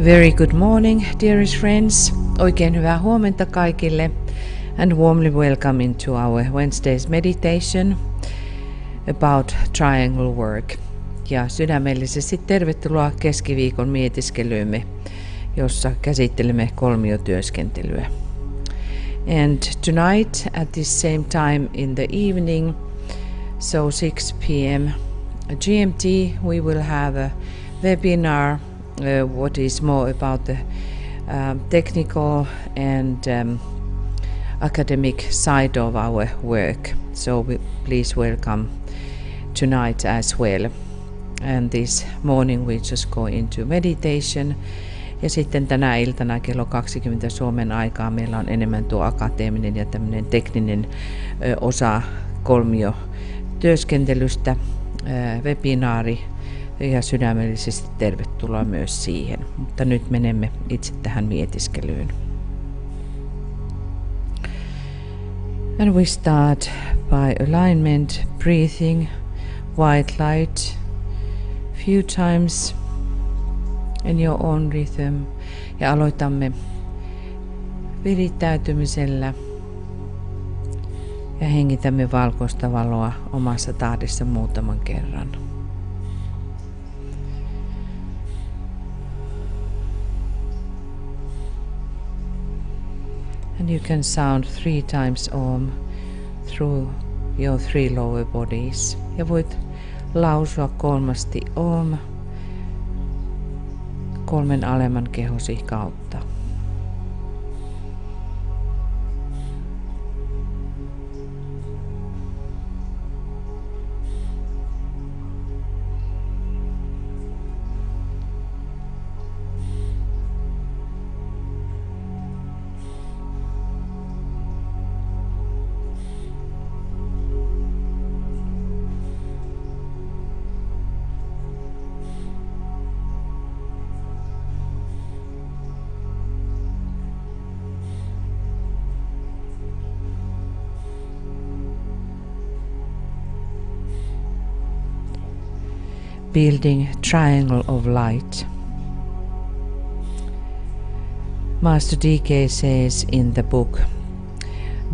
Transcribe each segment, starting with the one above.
Very good morning, dearest friends. Oikein hyvää huomenta kaikille and warmly welcome into our Wednesday's meditation about triangle work. Ja sydämellisesti tervetuloa keskiviikon mietiskelyymme, jossa käsittelemme kolmiotyöskentelyä. And tonight at this same time in the evening, so 6 p.m. GMT, we will have a webinar what is more about the technical and academic side of our work. So please welcome tonight as well. And this morning we just go into meditation. Ja sitten tänä iltana kello 20 Suomen aikaa meillä on enemmän tuo akateeminen ja tämmöinen tekninen osa kolmiotyöskentelystä, webinaari. Ja sydämellisesti tervetuloa myös siihen. Mutta nyt menemme itse tähän mietiskelyyn. And we start by alignment, breathing, white light, few times in your own rhythm. Ja aloitamme virittäytymisellä ja hengitämme valkoista valoa omassa tahdissa muutaman kerran. And you can sound 3 times Om through your 3 lower bodies. Ja voit lausua 3 Om 3 alemman kehosi kautta. Building triangle of light. Master DK says in the book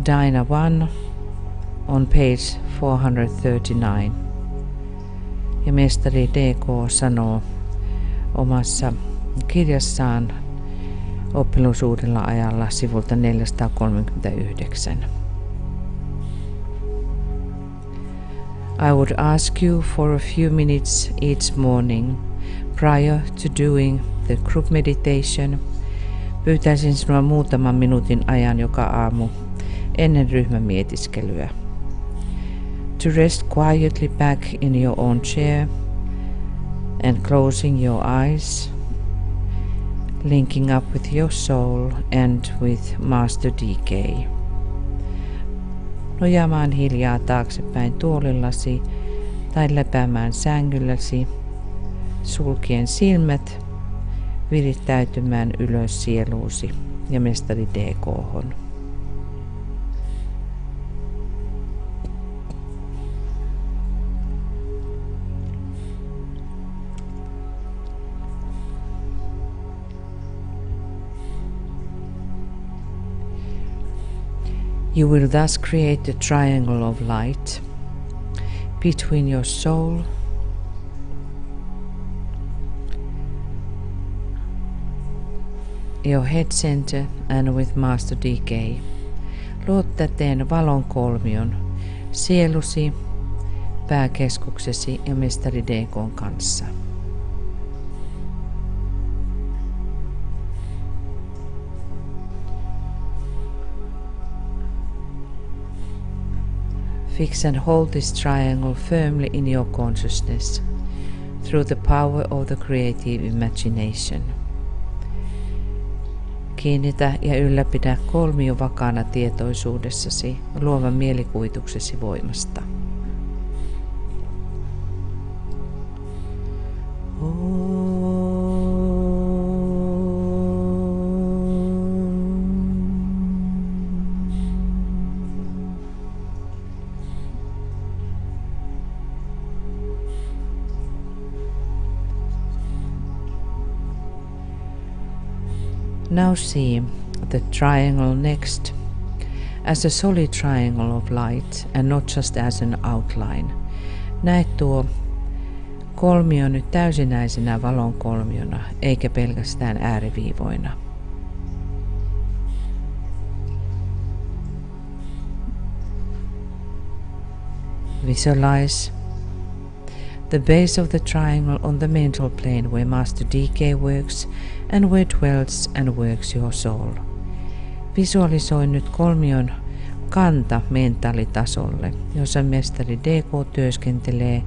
Dina 1 on page 439. Ja mestari DK sanoo omassa kirjassaan Oppilusuudella ajalla sivulta 439. I would ask you for a few minutes each morning prior to doing the group meditation. Pyytäisin sinua muutaman minuutin ajan joka aamu ennen ryhmämietiskelyä. To rest quietly back in your own chair and closing your eyes, linking up with your soul and with Master DK. Nojaamaan hiljaa taaksepäin tuolillasi tai lepäämään sängylläsi, sulkien silmät, virittäytymään ylös sieluusi ja mestari DK:hon. You will thus create a triangle of light between your soul, your head center and with Master DK. Luot täten valon kolmion sielusi, pääkeskuksesi ja mestari DK:n kanssa. Fix and hold this triangle firmly in your consciousness through the power of the creative imagination. Kiinnitä ja ylläpidä kolmio vakaana tietoisuudessasi luovan mielikuvituksesi voimasta. Now see the triangle next as a solid triangle of light and not just as an outline. Näet tuo kolmio nyt täysinäisenä valonkolmiona eikä pelkästään ääriviivoina. Visualize the base of the triangle on the mental plane where Master DK works and where dwells and works your soul. Visualisoi nyt kolmion kanta mentaalitasolle, jossa mestari DK työskentelee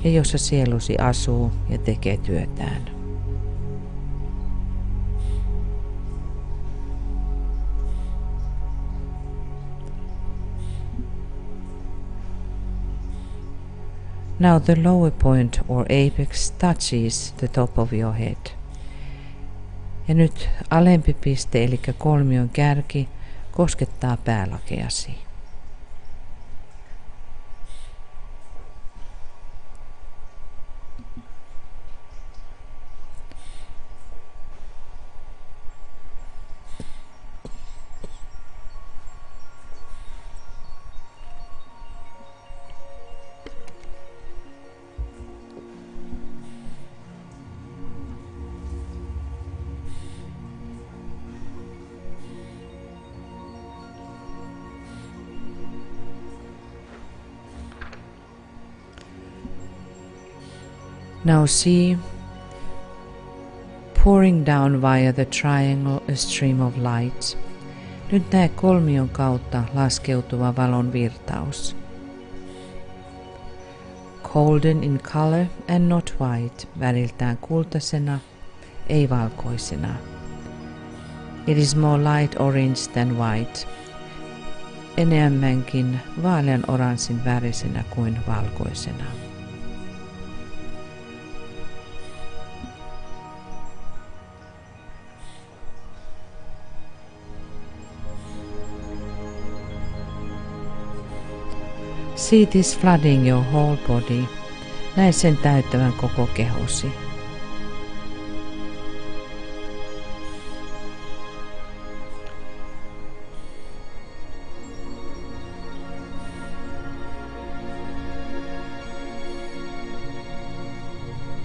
ja jossa sielusi asuu ja tekee työtään. Now the lower point or apex touches the top of your head. Ja nyt alempi piste eli kolmion kärki koskettaa päälakeasi. Now see, pouring down via the triangle a stream of light. Nyt näe kolmion kautta laskeutuva valon virtaus. Golden in color and not white, väriltään kultaisena, ei valkoisena. It is more light orange than white. Enemmänkin vaalean oranssin värisenä kuin valkoisena. See this flooding your whole body. Näe sen täyttävän koko kehosi.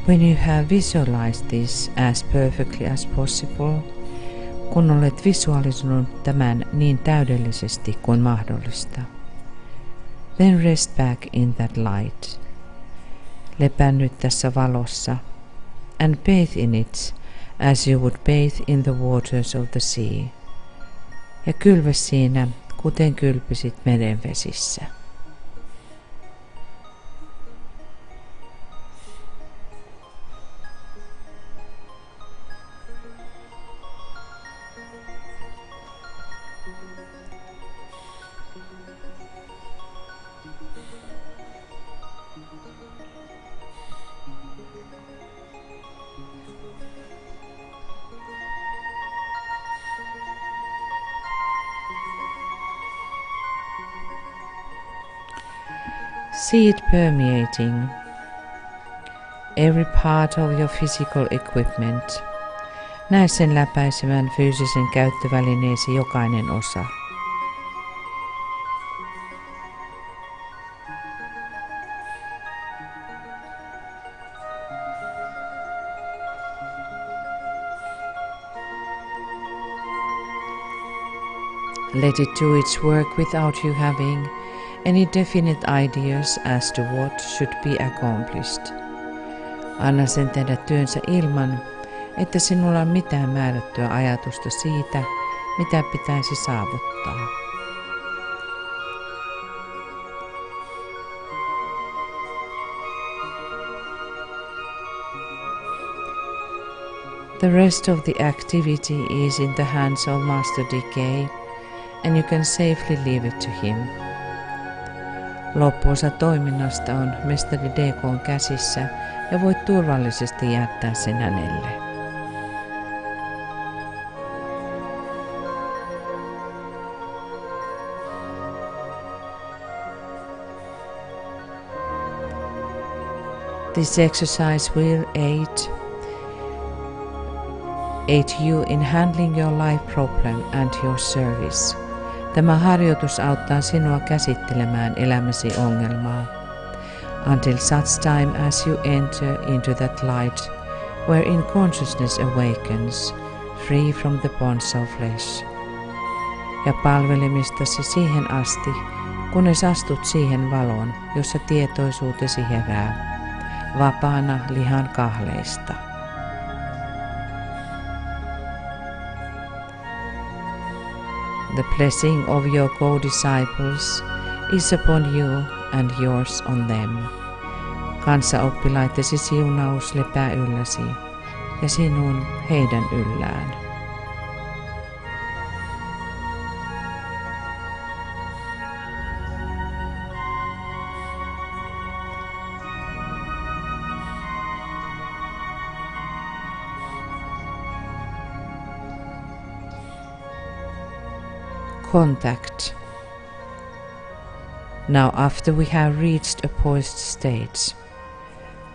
When you have visualized this as perfectly as possible, kun olet visualisoinut tämän niin täydellisesti kuin mahdollista, then rest back in that light. Lepää nyt tässä valossa and bathe in it as you would bathe in the waters of the sea. Ja kylvä siinä, kuten kylpisit merenvesissä. See it permeating every part of your physical equipment. Näe sen läpäisevän fyysisen käyttövälineesi jokainen osa. Let it do its work without you having any definite ideas as to what should be accomplished. Anna sen tehdä työnsä ilman, että sinulla on mitään määrättyä ajatusta siitä, mitä pitäisi saavuttaa. The rest of the activity is in the hands of Master Decay, and you can safely leave it to him. Loppuosa toiminnasta on mestari DK:n käsissä ja voit turvallisesti jättää sen hänelle. This exercise will aid aid you in handling your life problem and your service. Tämä harjoitus auttaa sinua käsittelemään elämäsi ongelmaa. Until such time as you enter into that light, wherein consciousness awakens, free from the bonds of flesh. Ja palvelemistasi siihen asti, kunnes astut siihen valoon, jossa tietoisuutesi herää, vapaana lihan kahleista. The blessing of your co-disciples is upon you and yours on them. Kanssaoppilaittesi siunaus lepää ylläsi ja sinun heidän yllään. Contact. Now after we have reached a poised stage,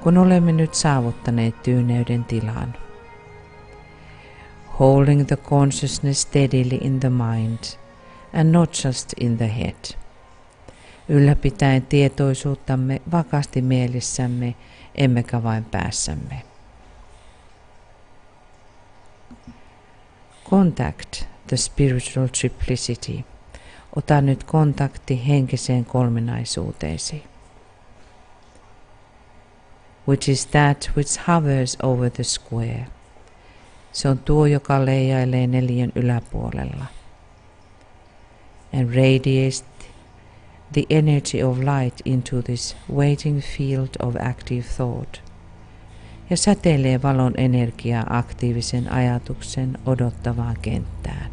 kun olemme nyt saavuttaneet tyyneyden tilan, holding the consciousness steadily in the mind and not just in the head, ylläpitäen tietoisuuttamme vakaasti mielessämme, emmekä vain päässämme. Contact the spiritual triplicity. Ota nyt kontakti henkiseen kolminaisuuteesi. Which is that which hovers over the square. Se on tuo, joka leijailee neliön yläpuolella. And radiates the energy of light into this waiting field of active thought. Ja säteilee valon energiaa aktiivisen ajatuksen odottavaan kenttään.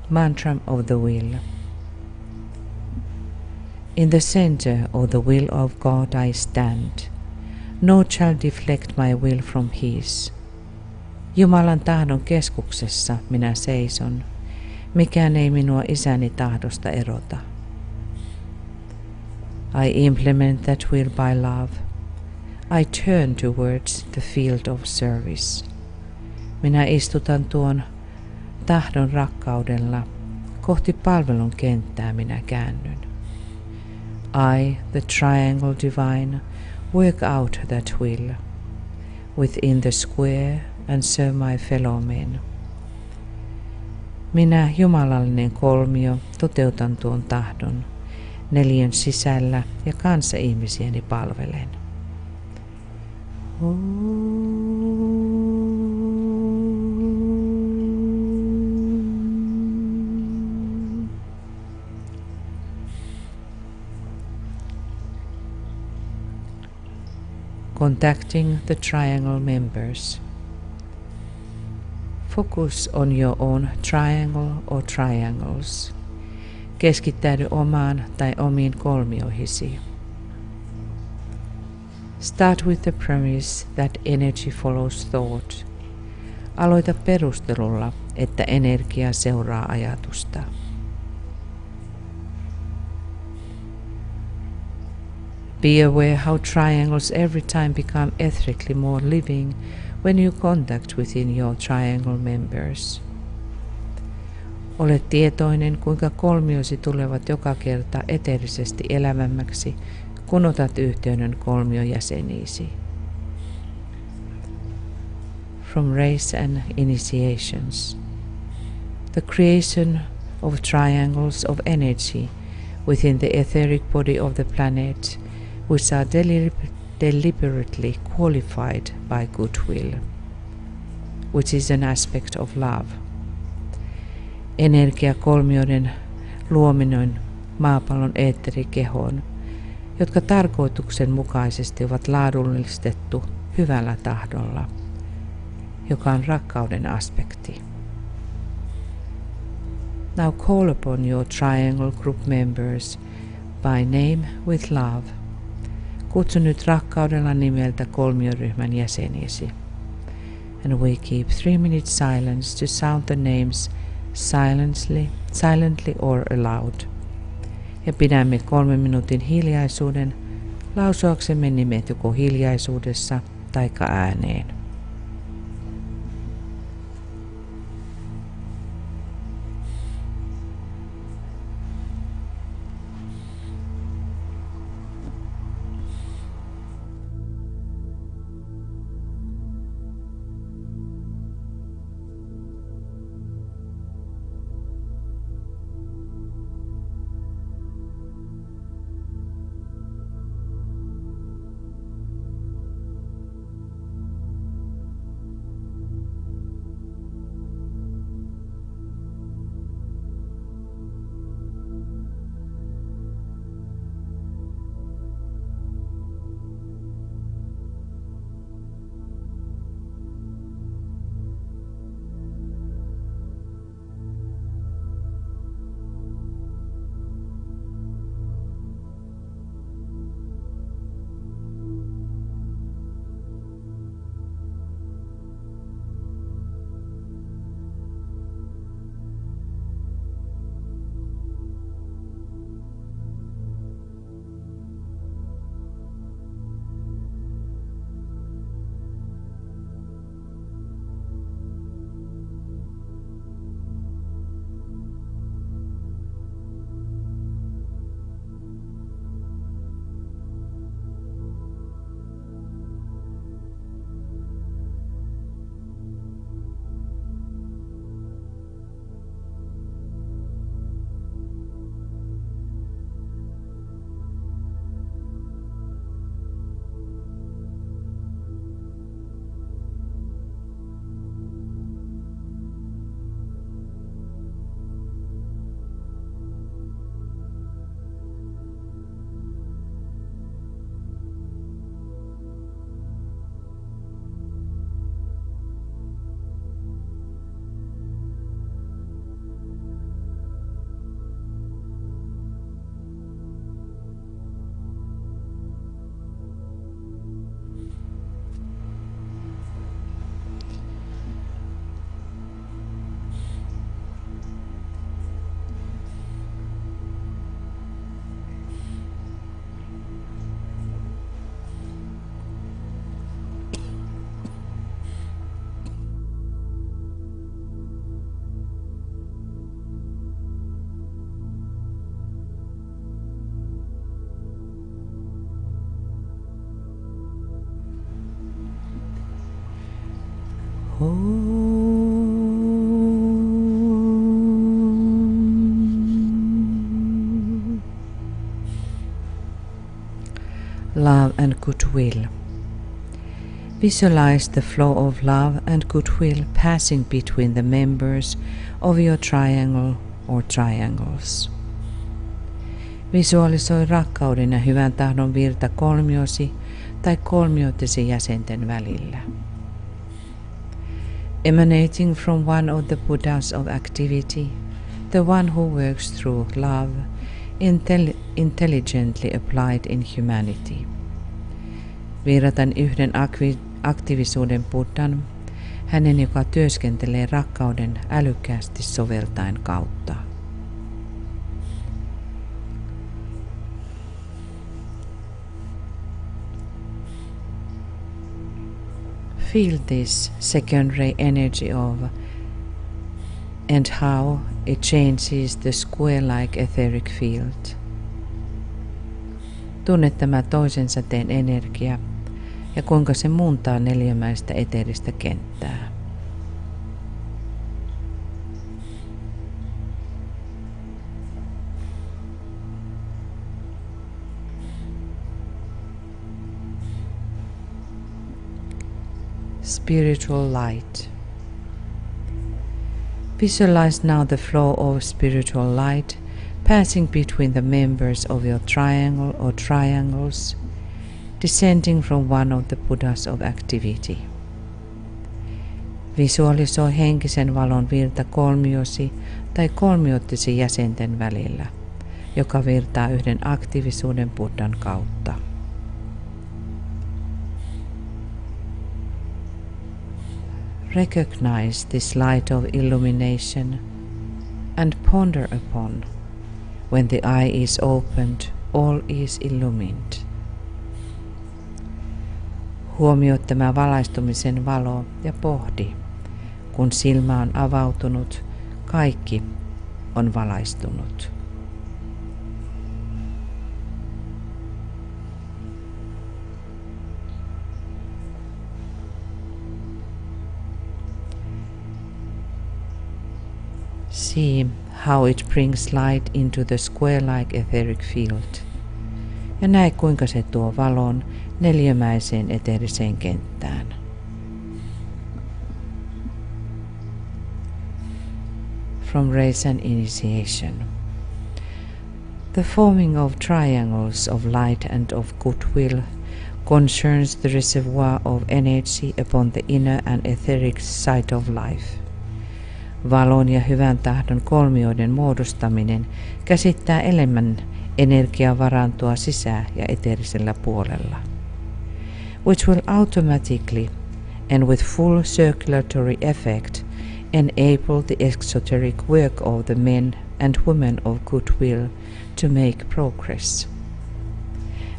Mantra of the will. In the center of the will of God I stand. Naught shall deflect my will from His. Jumalan tahdon keskuksessa minä seison. Mikään ei minua isäni tahdosta erota. I implement that will by love. I turn towards the field of service. Minä istutan tuon tahdon rakkaudella. Kohti palvelun kenttää minä käännyn. I, the triangle divine, work out that will within the square and serve my fellow men. Minä, jumalallinen kolmio, toteutan tuon tahdon. Neliön sisällä ja kanssaihmisiäni palvelen. Contacting the triangle members. Focus on your own triangle or triangles. Keskittäydy omaan tai omiin kolmioihisi. Start with the premise that energy follows thought. Aloita perustelulla, että energia seuraa ajatusta. Be aware how triangles every time become ethically more living when you contact within your triangle members. Ole tietoinen, kuinka kolmiosi tulevat joka kerta eteerisesti elävämmäksi, kun otat yhteyden kolmion jäseniisi. From race and initiations. The creation of triangles of energy within the etheric body of the planet, which are deliberately qualified by goodwill, which is an aspect of love. Energiakolmioiden luominen maapallon eetterikehoon, jotka tarkoituksenmukaisesti ovat laadullistettu hyvällä tahdolla, joka on rakkauden aspekti. Now call upon your triangle group members by name with love. Kutsu nyt rakkaudella nimeltä kolmioryhmän jäseniesi. and we keep 3 minutes silence to sound the names silently or aloud. Ja pidämme 3 minuutin hiljaisuuden lausuaksemme nimet joko hiljaisuudessa taikka ääneen. Love and goodwill. Visualize the flow of love and goodwill passing between the members of your triangle or triangles. Visualisoi rakkauden ja hyvän tahdon virta kolmiosi tai kolmioitesi jäsenten välillä. Emanating from one of the Buddhas of activity, the one who works through love, intelligently applied in humanity. Virratan yhden aktiivisuuden Buddhan, hänen joka työskentelee rakkauden älykkäästi soveltaen kautta. Feel this secondary energy of and how it changes the square-like etheric field. Tunne tämä toisen säteen energia ja kuinka se muuntaa neliömäistä eteeristä kenttää. Spiritual light. Visualize now the flow of spiritual light passing between the members of your triangle or triangles, descending from one of the Buddhas of activity. Visualisoi henkisen valon virta kolmiosi tai kolmioittesi jäsenten välillä, joka virtaa yhden aktiivisuuden Buddhan kautta. recognize this light of illumination and ponder upon when the eye is opened, all is illumined. Huomioi tämä valaistumisen valo ja pohdi, kun silmä on avautunut, kaikki on valaistunut. See how it brings light into the square-like etheric field. Ja näe kuinka se tuo valon neliömäiseen eteeriseen kenttään. From Race and Initiation. The forming of triangles of light and of goodwill concerns the reservoir of energy upon the inner and etheric side of life. Valon ja hyvän tahdon kolmioiden muodostaminen käsittää enemmän energiavarantoa sisä- ja eteerisellä puolella, which will automatically and with full circulatory effect enable the exoteric work of the men and women of goodwill to make progress,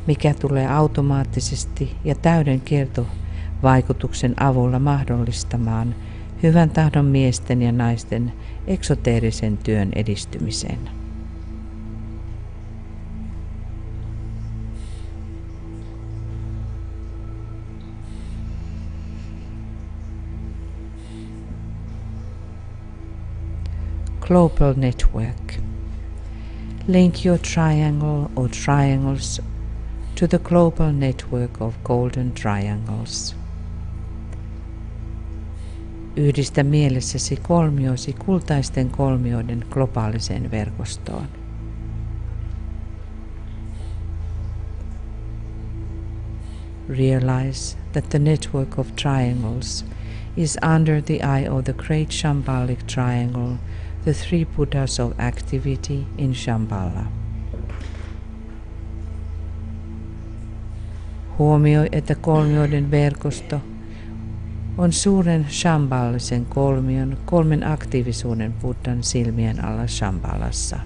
mikä tulee automaattisesti ja täyden kiertovaikutuksen avulla mahdollistamaan hyvän tahdon miesten ja naisten eksoteerisen työn edistymisen. Global network. Link your triangle or triangles to the global network of golden triangles. Yhdistä mielessäsi kolmiosi kultaisten kolmioiden globaaliseen verkostoon. Realize that the network of triangles is under the eye of the great Shambhalic triangle, the three Buddhas of activity in Shambhala. Huomioi, että kolmioiden verkosto on suuren shambhalisen kolmion, kolmen aktiivisuuden Buddhan silmien alla Shambhalassa.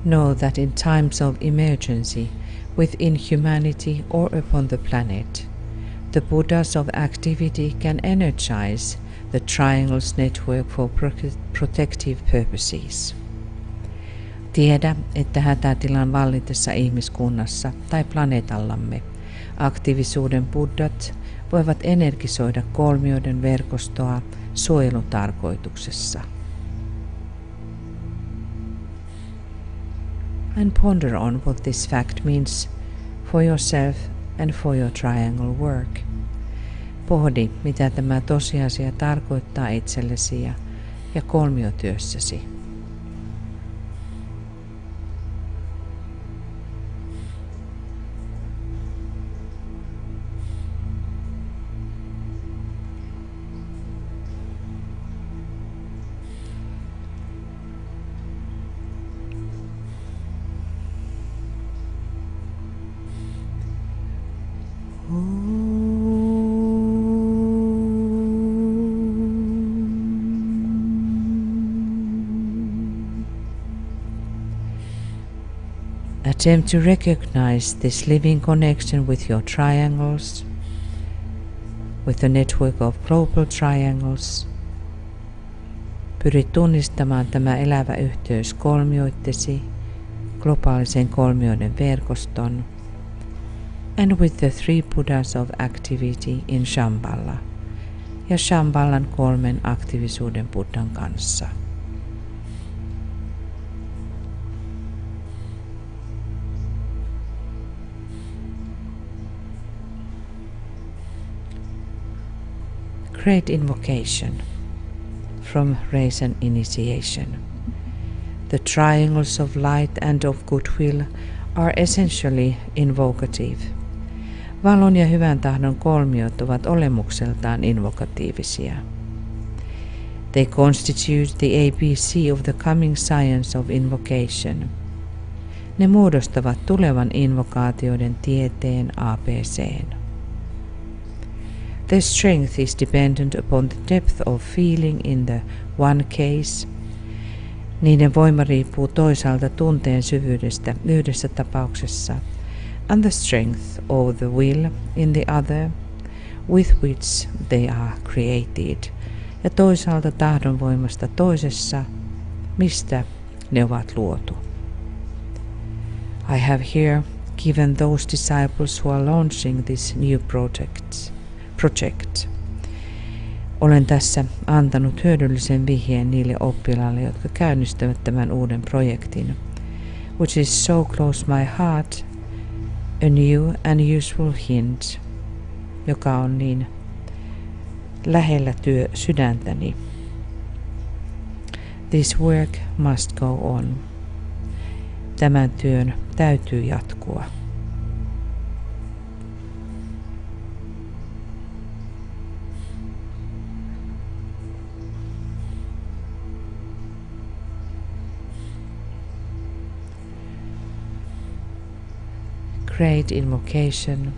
Know that in times of emergency within humanity or upon the planet, the Buddhas of activity can energize the triangle's network for protective purposes. Tiedä, että hätätilan vallitessa ihmiskunnassa tai planeetallamme aktiivisuuden buddhat voivat energisoida kolmioiden verkostoa suojelutarkoituksessa. And ponder on what this fact means for yourself and for your triangle work. Pohdi, mitä tämä tosiasia tarkoittaa itsellesi ja kolmiotyössäsi. Attempt to recognize this living connection with your triangles, with the network of global triangles. Pyri tunnistamaan tämä elävä yhteys kolmioittesi, globaalisen kolmioiden verkoston, and with the three Buddhas of activity in Shambhala ja Shambhalan kolmen aktiivisuuden Buddhan kanssa. Great invocation from Race and Initiation. The triangles of light and of goodwill are essentially invocative. Valon ja hyvän tahdon kolmiot ovat olemukseltaan invokatiivisia. They constitute the ABC of the coming science of invocation. Ne muodostavat tulevan invokaatioiden tieteen ABCn. Their strength is dependent upon the depth of feeling in the one case. Niiden voima riippuu toisaalta tunteen syvyydestä yhdessä tapauksessa, and the strength of the will in the other, with which they are created, ja toisaalta tahdonvoimasta toisessa, mistä ne ovat luotu. I have here given those disciples who are launching this new project. Olen tässä antanut hyödyllisen vihjeen niille oppilaille, jotka käynnistävät tämän uuden projektin, which is so close my heart, a new and useful hint, joka on niin lähellä sydäntäni. This work must go on. Tämän työn täytyy jatkua. Great invocation.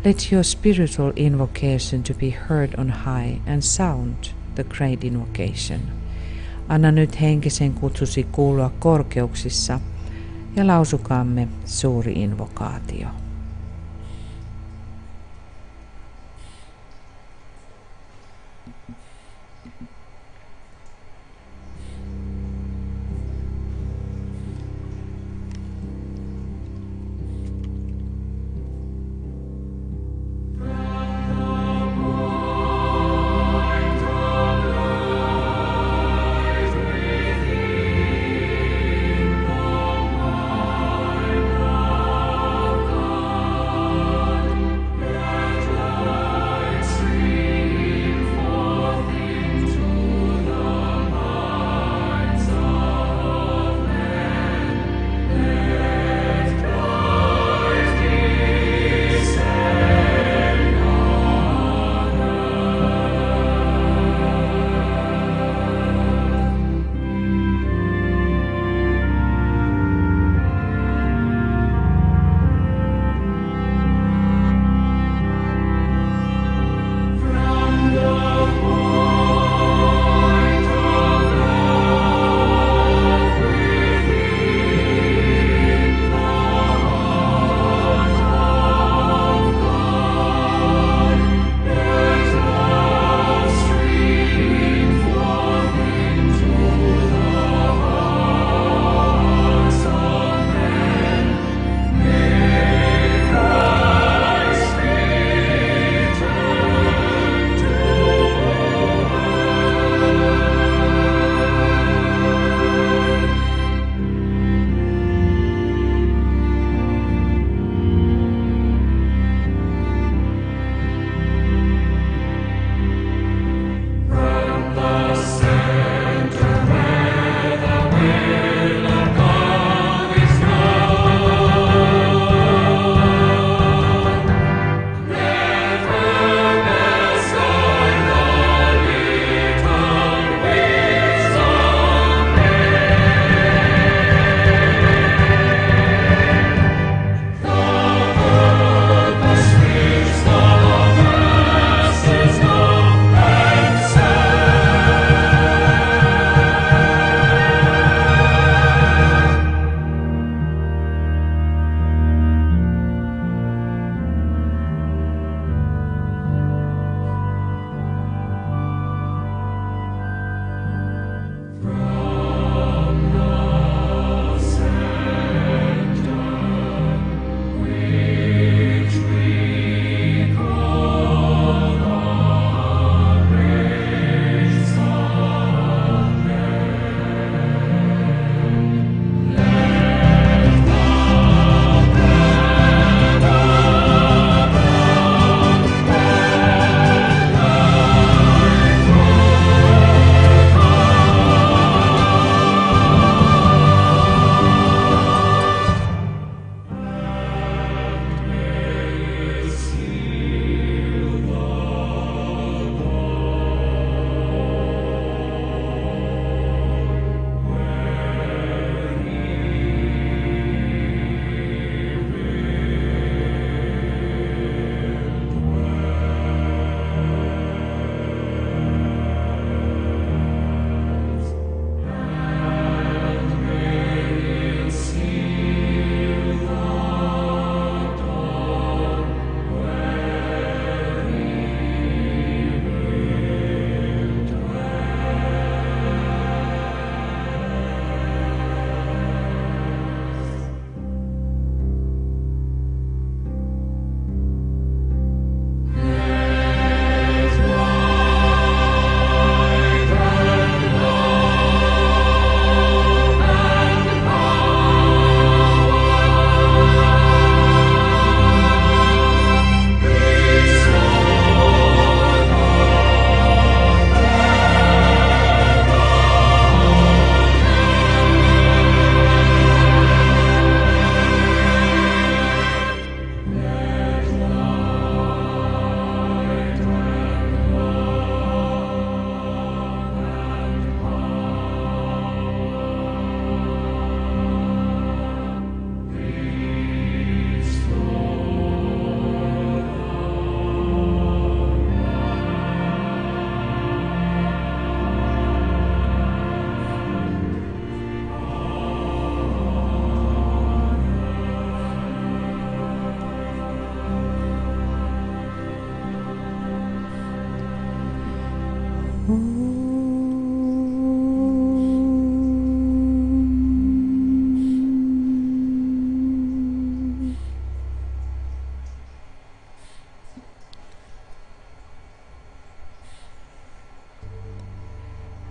Let your spiritual invocation to be heard on high and sound the great invocation. Anna nyt henkisen kutsusi kuulua korkeuksissa ja lausukaamme suuri invokaatio.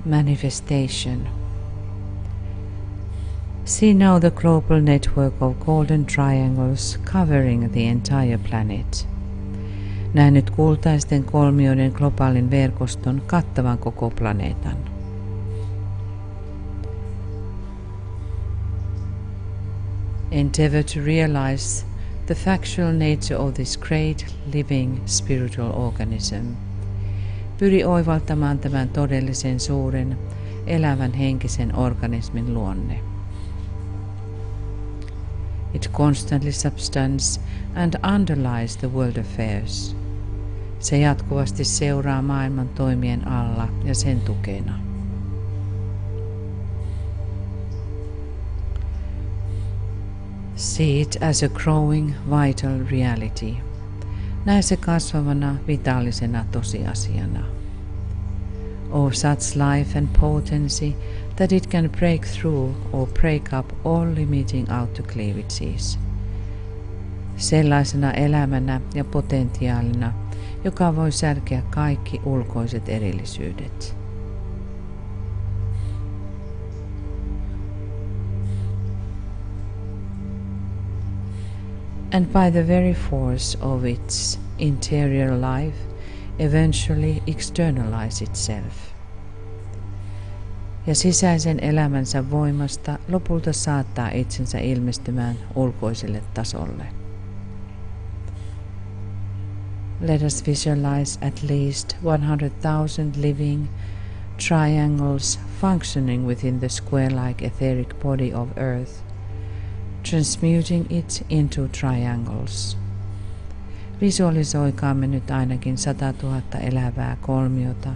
Manifestation. See now the global network of golden triangles covering the entire planet. Näe nyt kultaisten kolmioiden globaalin verkoston kattavan koko planeetan. Endeavor to realize the factual nature of this great living spiritual organism. Pyri oivaltamaan tämän todellisen suuren elävän henkisen organismin luonne. It constantly substance and underlies the world affairs. Se jatkuvasti seuraa maailman toimien alla ja sen tukena. See it as a growing vital reality. Näe se kasvavana vitaalisena tosiasiana. Of such life and potency that it can break through or break up all limiting outer cleavages. Sellaisena elämänä ja potentiaalina, joka voi särkeä kaikki ulkoiset erillisyydet. And by the very force of its interior life, eventually externalize itself. Ja sisäisen elämänsä voimasta lopulta saattaa itsensä ilmestymään ulkoiselle tasolle. Let us visualize at least 100,000 living triangles functioning within the square-like etheric body of Earth, transmuting it into triangles. Visualisoikaamme nyt ainakin 100 000 elävää kolmiota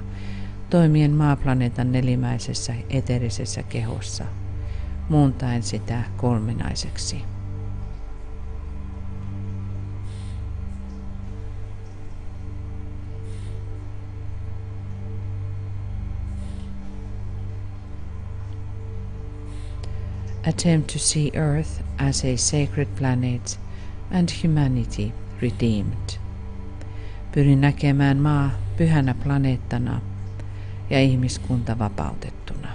toimien maaplaneetan nelimäisessä eterisessä kehossa, muuntaen sitä kolminaiseksi. Attempt to see Earth as a sacred planet and humanity redeemed. Pyri näkemään maa pyhänä planeettana ja ihmiskunta vapautettuna.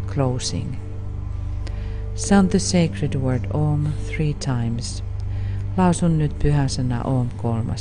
Closing. Sound the sacred word Om 3 times. Lausun nyt pyhä sana Om 3.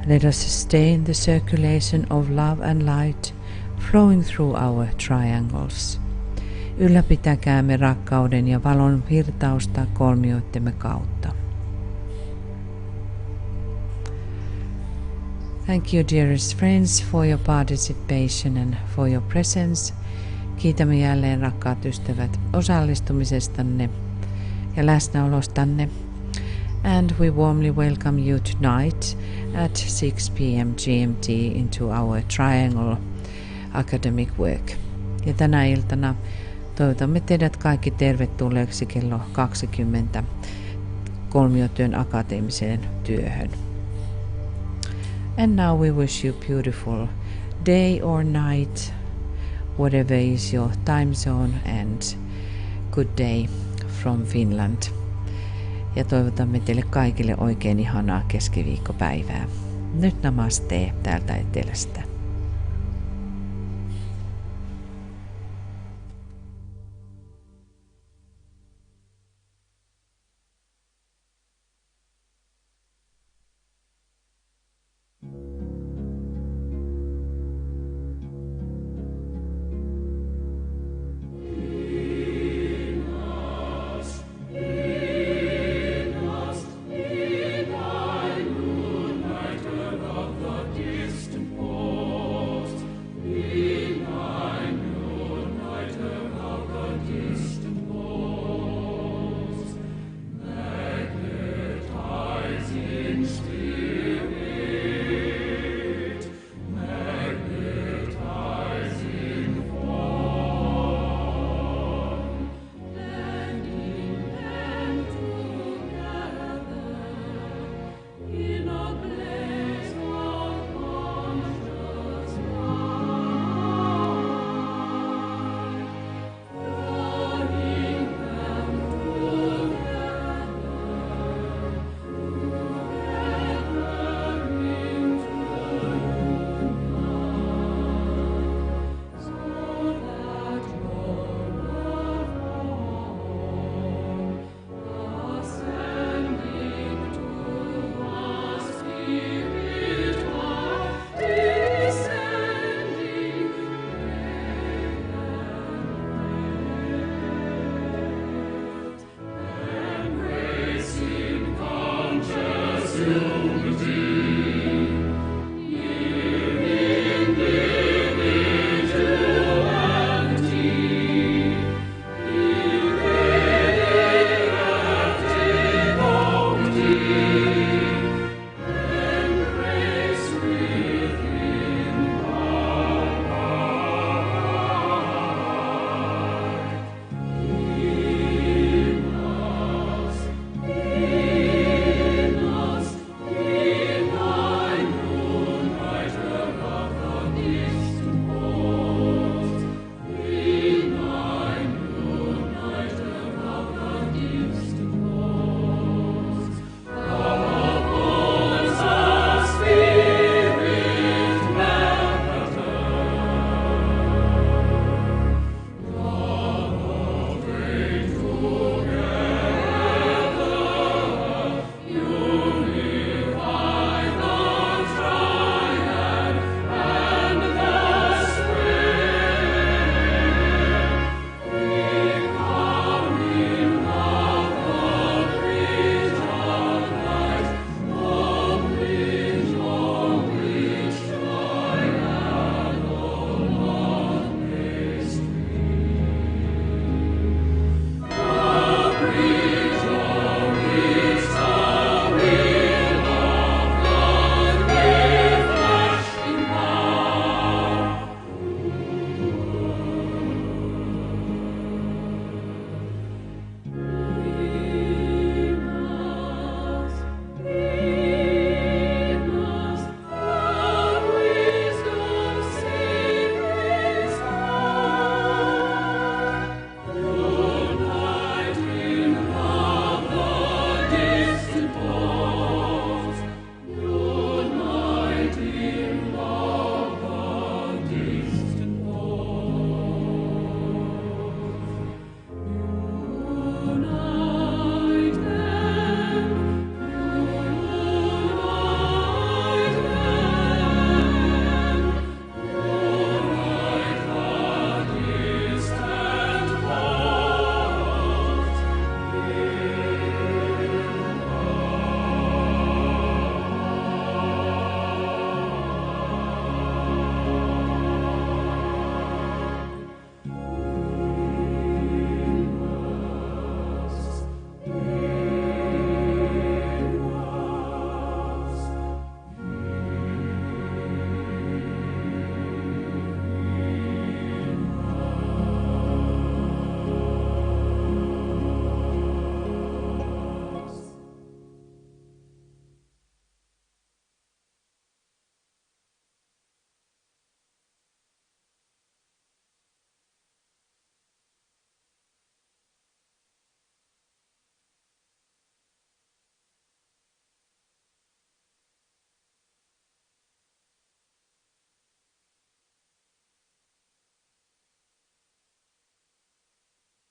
Let us sustain the circulation of love and light flowing through our triangles. Ylläpitäkäämme rakkauden ja valon virtausta kolmioittemme kautta. Thank you, dearest friends, for your participation and for your presence. Kiitämme jälleen, rakkaat ystävät, osallistumisestanne ja läsnäolostanne. And we warmly welcome you tonight at 6 p.m. GMT into our Triangle Academic Work. Ja tänä iltana toivotamme teidät kaikki tervetulleeksi kello 20 kolmiotyön akateemiseen työhön. And now we wish you beautiful day or night, whatever is your time zone, and good day from Finland. Ja toivotamme teille kaikille oikein ihanaa keskiviikkopäivää. Nyt namaste täältä etelästä.